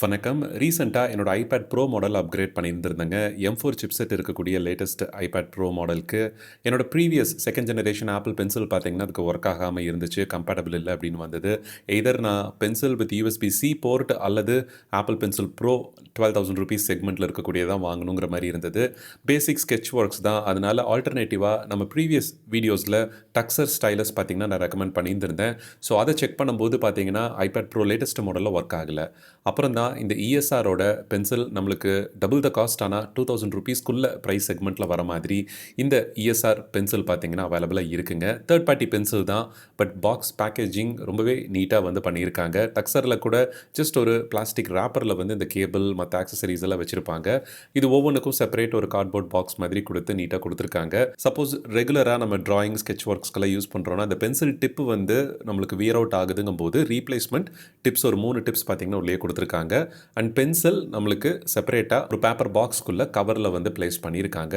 வணக்கம். ரீசென்ட்டா என்னோட ஐபேட் ப்ரோ மாடல் அப்கிரேட் பண்ணியிருந்திருந்தேங்க. M4 சிப்செட் இருக்கக்கூடிய லேட்டஸ்ட் ஐபேட் ப்ரோ மாடலுக்கு என்னோட previous second generation Apple pencil பார்த்தீங்கன்னா, அதுக்கு ஒர்க் ஆகாம இருந்துச்சு. கம்பேட்டபிள் இல்ல அப்படின்னு வந்தது. எய்தர் நான் பென்சில் வித் USB-C போர்ட் அல்லது ஆப்பிள் பென்சில் ப்ரோ ₹12,000 செக்மெண்ட்ல இருக்கக்கூடியதான் வாங்கணுங்கிற மாரி இருந்தது. பேசிக் ஸ்கெட்ச் ஒர்க்ஸ் தான். அதனால ஆல்டர்னேட்டிவா நம்ம ப்ரீவியஸ் வீடியோஸ்ல டக்ஸர் ஸ்டைலஸ் பார்த்தீங்கன்னா, நான் ரெக்கமெண்ட் பண்ணியிருந்திருந்தேன். ஸோ அத செக் பண்ணும்போது பார்த்தீங்கன்னா, ஐபேட் ப்ரோ லேட்டஸ்ட் மாடல்ல ஒர்க் ஆகல. அப்புறம் தான் இந்த ESRோட பென்சில் நம்மளுக்கு டபுள் த காஸ்ட் ஆனா ₹2,000க்குள்ள பிரைஸ் செக்மெண்ட்ல வர மாதிரி இந்த ESR பென்சில் பார்த்தீங்கன்னா அவைலபிளா இருக்குங்க. தேர்ட் பார்ட்டி பென்சில் தான். பட் பாக்ஸ் பேக்கேஜிங் ரொம்பவே நீட்டா வந்து பண்ணியிருக்காங்க. டக்ஸர்ல கூட ஜஸ்ட் ஒரு பிளாஸ்டிக் ராப்பர்ல வந்து இந்த கேபிள் மத்த ஆக்சஸரீஸ் எல்லாம் வச்சிருப்பாங்க. இது ஒவ்வொன்னுக்கும் செப்பரேட் ஒரு கார்ட்போர்ட் பாக்ஸ் மாதிரி கொடுத்து நீட்டா கொடுத்துருக்காங்க. சப்போஸ் ரெகுலரா நம்ம டிராயிங், ஸ்கெட்ச் ஒர்க்ஸ்க்கெல்லாம் யூஸ் பண்றோம்னா அந்த பென்சில் டிப் வந்து நம்மளுக்கு வியர் அவுட் ஆகுதுங்கும்போது ரீப்ளேஸ்மெண்ட் டிப்ஸ் ஒரு 3 டிப்ஸ் பார்த்தீங்கன்னா உள்ளே கொடுத்துருக்காங்க. அண்ட் பென்சில் நம்மளுக்கு செப்பரேட்டாக ஒரு பேப்பர் பாக்ஸ்க்குள்ளே கவரில் வந்து பிளேஸ் பண்ணியிருக்காங்க.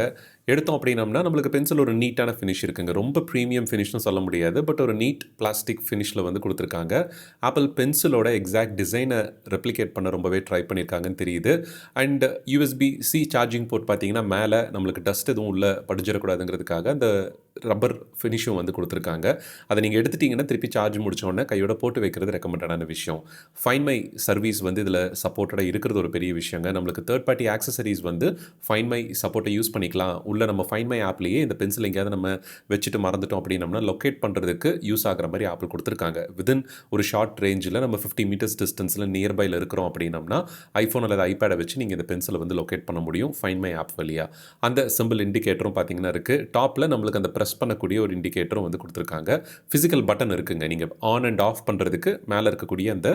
எடுத்தோம் அப்படின்னம்னா நம்மளுக்கு பென்சில் ஒரு நீட்டான ஃபினிஷ் இருக்குங்க. ரொம்ப ப்ரீமியம் ஃபினிஷ்னு சொல்ல முடியாது. பட் ஒரு நீட் பிளாஸ்டிக் ஃபினிஷில் வந்து கொடுத்துருக்காங்க. ஆப்பிள் பென்சிலோட எக்ஸாக்ட் டிசைனை ரெப்ளிகேட் பண்ண ரொம்பவே ட்ரை பண்ணியிருக்காங்கன்னு தெரியுது. அண்ட் USB-C சார்ஜிங் போர்ட் பார்த்தீங்கன்னா மேலே நம்மளுக்கு டஸ்ட் எதுவும் உள்ளே படிஞ்சிடக்கூடாதுங்கிறதுக்காக அந்த ரப்பர் ஃபினிஷும் வந்து கொடுத்துருக்காங்க. அதை நீங்கள் எடுத்துட்டிங்கன்னா திருப்பி சார்ஜ் முடித்தோடனே கையோட போட்டு வைக்கிறது ரெக்கமெண்டடான விஷயம். ஃபைண்ட் மை சர்வீஸ் வந்து இதில் சப்போர்ட்டடாக இருக்கிறது ஒரு பெரிய விஷயங்க. நம்மளுக்கு தேர்ட் பார்ட்டி ஆக்சஸரீஸ் வந்து ஃபைண்ட் மை சப்போர்ட்டை யூஸ் பண்ணிக்கலாம். உள்ள நம்ம ஃபைண்ட் மை ஆப்லேயே இந்த பென்சில் எங்கேயாவது நம்ம வச்சுட்டு மறந்துட்டோம் அப்படின்னம்னா லொக்கேட் பண்ணுறதுக்கு யூஸ் ஆகிற மாதிரி ஆப்பிள் கொடுத்துருக்காங்க. வித்தின் ஒரு ஷார்ட் ரேஞ்சில் நம்ம 50 மீட்டர்ஸ் டிஸ்டன்ஸில் நியர்பையில் இருக்கிறோம் அப்படின்னம்னா ஐஃபோன் அல்லது ஐபேடை வச்சு நீங்கள் இந்த பென்சிலை வந்து லொக்கேட் பண்ண முடியும் ஃபைண்ட் மை ஆப் வழியாக. அந்த சிம்பிள் இண்டிகேட்டரும் பார்த்தீங்கன்னா இருக்குது. டாப்பில் நம்மளுக்கு அந்த ப்ரெஸ் பண்ணக்கூடிய ஒரு இண்டிகேட்டரும் வந்து கொடுத்துருக்காங்க. ஃபிசிக்கல் பட்டன் இருக்குங்க. நீங்கள் ஆன் அண்ட் ஆஃப் பண்ணுறதுக்கு மேலே இருக்கக்கூடிய அந்த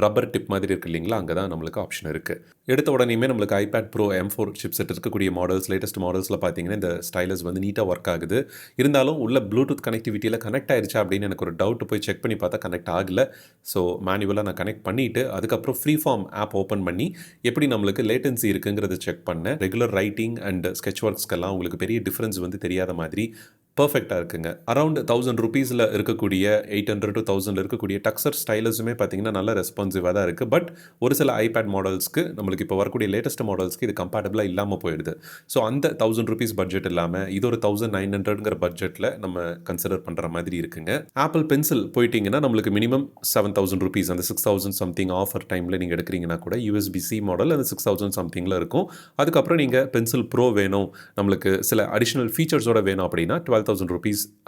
ரப்பர் டிப் மாதிரி இருக்கு இல்லைங்களா, அங்கே தான் நம்மளுக்கு ஆப்ஷன் இருக்குது. எடுத்த உடனேயுமே நம்மளுக்கு ஐபேட் ப்ரோ M4 சிப்செட் இருக்கக்கூடிய மாடல்ஸ், லேட்டஸ்ட் மாடல்ஸில் பார்த்தீங்கன்னா இந்த ஸ்டைலஸ் வந்து நீட்டாக ஒர்க் ஆகுது. இருந்தாலும் உள்ள ப்ளூடூத் கனெக்டிவிட்டியில் கனெக்ட் ஆயிடுச்சா அப்படின்னு எனக்கு ஒரு டவுட் போய் செக் பண்ணி பார்த்தா கனெக்ட் ஆகலை. ஸோ மேனுவலாக நான் கனெக்ட் பண்ணிவிட்டு அதுக்கப்புறம் ஃப்ரீ ஃபார்ம் ஆப் ஓப்பன் பண்ணி எப்படி நம்மளுக்கு லேட்டன்சி இருக்குங்கிறத செக் பண்ணேன். ரெகுலர் ரைட்டிங் அண்ட் ஸ்கெட்ச் ஒர்க்ஸ்க்கெல்லாம் உங்களுக்கு பெரிய டிஃப்ரென்ஸ் வந்து தெரியாத மாதிரி பர்ஃபெக்டாக இருக்குங்க. அரௌண்ட் ₹1,000 இருக்கக்கூடிய 800 to 1,000 இருக்கக்கூடிய டக்ஸர் ஸ்டைலஸுமே பார்த்தீங்கன்னா நல்ல ரெஸ்பான்சிவாக தான் இருக்குது. பட் ஒரு சில ஐபேட் மாடல்ஸ்க்கு நம்மளுக்கு இப்போ வரக்கூடிய லேட்டஸ்ட் மாடல்ஸ்க்கு இது கம்பேட்டபிளாக இல்லாமல் போயிடுது. ஸோ அந்த ₹1,000 பட்ஜெட் இல்லாமல் இது ஒரு 1,900ங்கிற பட்ஜெட்டில் நம்ம கன்சிடர் பண்ணுற மாதிரி இருக்குங்க. ஆப்பிள் பென்சில் போயிட்டீங்கன்னா நம்மளுக்கு மினிமம் ₹7,000 அந்த 6,000 சம்திங் ஆஃபர் டைமில் நீங்கள் எடுக்கிறீங்கன்னா கூட USB-C மாடல் அந்த 6,000 சம்திங்கில் இருக்கும். அதுக்கப்புறம் நீங்கள் பென்சில் ப்ரோ வேணும், நம்மளுக்கு சில அடிஷ்னல் ஃபீச்சர்ஸோட வேணும் அப்படின்னா ₹12,000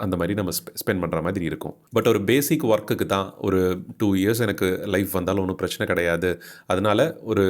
அந்த மாதிரி நம்ம ஸ்பெண்ட் பண்ணுற மாதிரி இருக்கும். பட் ஒரு பேசிக் ஒர்க்குக்கு தான் ஒரு 2 இயர்ஸ் எனக்கு லைஃப் வந்தாலும் ஒன்றும் பிரச்சனை கிடையாது. அதனால ஒரு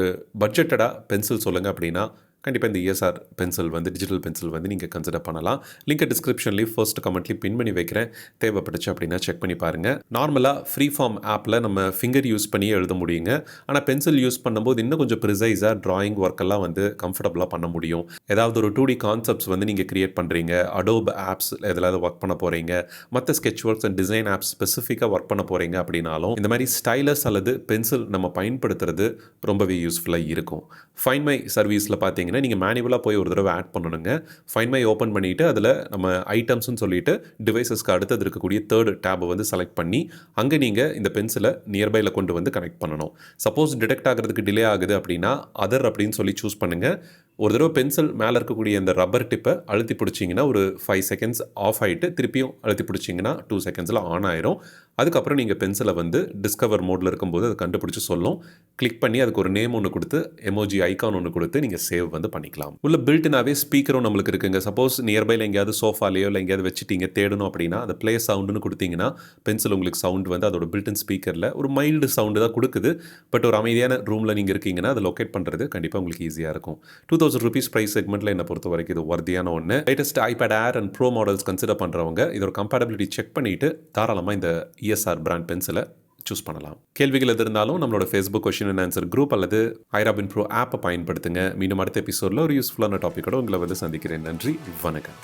பட்ஜெட்டடாக பென்சில் சொல்லுங்கள் அப்படின்னா கண்டிப்பாக இந்த ESR பென்சில் வந்து டிஜிட்டல் பென்சில் வந்து நீங்கள் கன்சிடர் பண்ணலாம். லிங்கை டிஸ்கிரிப்ஷன்லேயும் ஃபர்ஸ்ட் கமெண்ட்லேயும் பின் பண்ணி வைக்கிறேன். தேவைப்பட்டுச்சு அப்படின்னா செக் பண்ணி பாருங்கள். நார்மலாக ஃப்ரீ ஃபார்ம் ஆப்பில் நம்ம ஃபிங்கர் யூஸ் பண்ணியே எழுத முடியுங்க. ஆனால் பென்சில் யூஸ் பண்ணும்போது இன்னும் கொஞ்சம் ப்ரிசைஸாக ட்ராயிங் ஒர்க்கெல்லாம் வந்து கம்ஃபர்டபுளாக பண்ண முடியும். ஏதாவது ஒரு 2D கான்செப்ட்ஸ் வந்து நீங்கள் கிரியேட் பண்ணுறீங்க, அடோப் ஆப்ஸ் எதிலாவது ஒர்க் பண்ண போகிறீங்க, மற்ற sketch works and design apps ஸ்பெசிஃபிக்காக ஒர்க் பண்ண போகிறீங்க அப்படின்னாலும் இந்த மாதிரி ஸ்டைலஸ் அல்லது பென்சில் நம்ம பயன்படுத்துறது ரொம்பவே யூஸ்ஃபுல்லாக இருக்கும். ஃபைண்ட் மை சர்வீஸில் பார்த்தீங்கன்னா நீங்கள் மேனுவலாக போய் ஒரு தடவை ஆட் பண்ணணுங்க. ஃபைண்ட் மை ஓப்பன் பண்ணிவிட்டு அதில் நம்ம ஐட்டம்ஸ்னு சொல்லிட்டு டிவைசஸ்க்கு அடுத்தது இருக்கக்கூடிய தேர்ட் டேபை வந்து செலக்ட் பண்ணி அங்கே நீங்கள் இந்த பென்சிலை நியர்பையில் கொண்டு வந்து கனெக்ட் பண்ணணும். சப்போஸ் டிடெக்ட் ஆகிறதுக்கு டிலே ஆகுது அப்படின்னா அதர் அப்படின்னு சொல்லி சூஸ் பண்ணுங்கள். ஒரு தடவை பென்சில் மேலே இருக்கக்கூடிய அந்த ரப்பர் டிப்பை அழுத்தி பிடிச்சிங்கன்னா ஒரு 5 செகண்ட்ஸ் ஆஃப் ஆகிட்டு திருப்பியும் அழுத்தி பிடிச்சிங்கன்னா 2 செகண்ட்ஸில் ஆன் ஆயிரும். அதுக்கப்புறம் நீங்கள் பென்சிலை வந்து டிஸ்கவர் மோடில் இருக்கும்போது அதை கண்டுபிடிச்சி சொல்லும். கிளிக் பண்ணி அதுக்கு ஒரு நேம் ஒன்று கொடுத்து எமோஜி ஐக்கான் ஒன்று கொடுத்து நீங்கள் சேவ் வந்து பண்ணிக்கலாம். உள்ள பில்ட்னாவே ஸ்பீக்கரும் நம்மளுக்கு இருக்குங்க. சப்போஸ் நியர்பையில் எங்கேயாவது சோஃபாலேயோ இல்லை எங்கேயாவது வச்சுட்டீங்க தேடணும் அப்படின்னா அதை ப்ளே சவுண்டுன்னு கொடுத்தீங்கன்னா பென்சில் உங்களுக்கு சவுண்ட் வந்து அதோட பில்டின் ஸ்பீக்கரில் ஒரு மைல்டு சவுண்டு தான் கொடுக்குது. பட் ஒரு அமைதியான ரூமில் நீங்கள் இருக்கீங்கன்னா அதை லொக்கேட் பண்ணுறது கண்டிப்பாக உங்களுக்கு ஈஸியாக இருக்கும். ₹2,000 ப்ரைஸ் செக்மெண்ட்டில் என்னை பொறுத்த வரைக்கும் இது வர்த்தியான ஒன்று. Latest iPad air and bro models consider பண்ணுறவங்க இதோட கம்பேட்டபிலிட்டி செக் பண்ணிவிட்டு தாராளமாக இந்த ESR பிராண்ட் பென்சிலை சூஸ் பண்ணலாம். கேள்விகள் எது இருந்தாலும் நம்மளோட Facebook question and answer group அல்லது ஐராபின் ப்ரோ ஆப்பை பயன்படுத்துங்க. மீண்டும் அடுத்த எபிசோடில் ஒரு யூஸ்ஃபுல்லான டாப்பிக்கோட உங்களை வந்து சந்திக்கிறேன். நன்றி, வணக்கம்.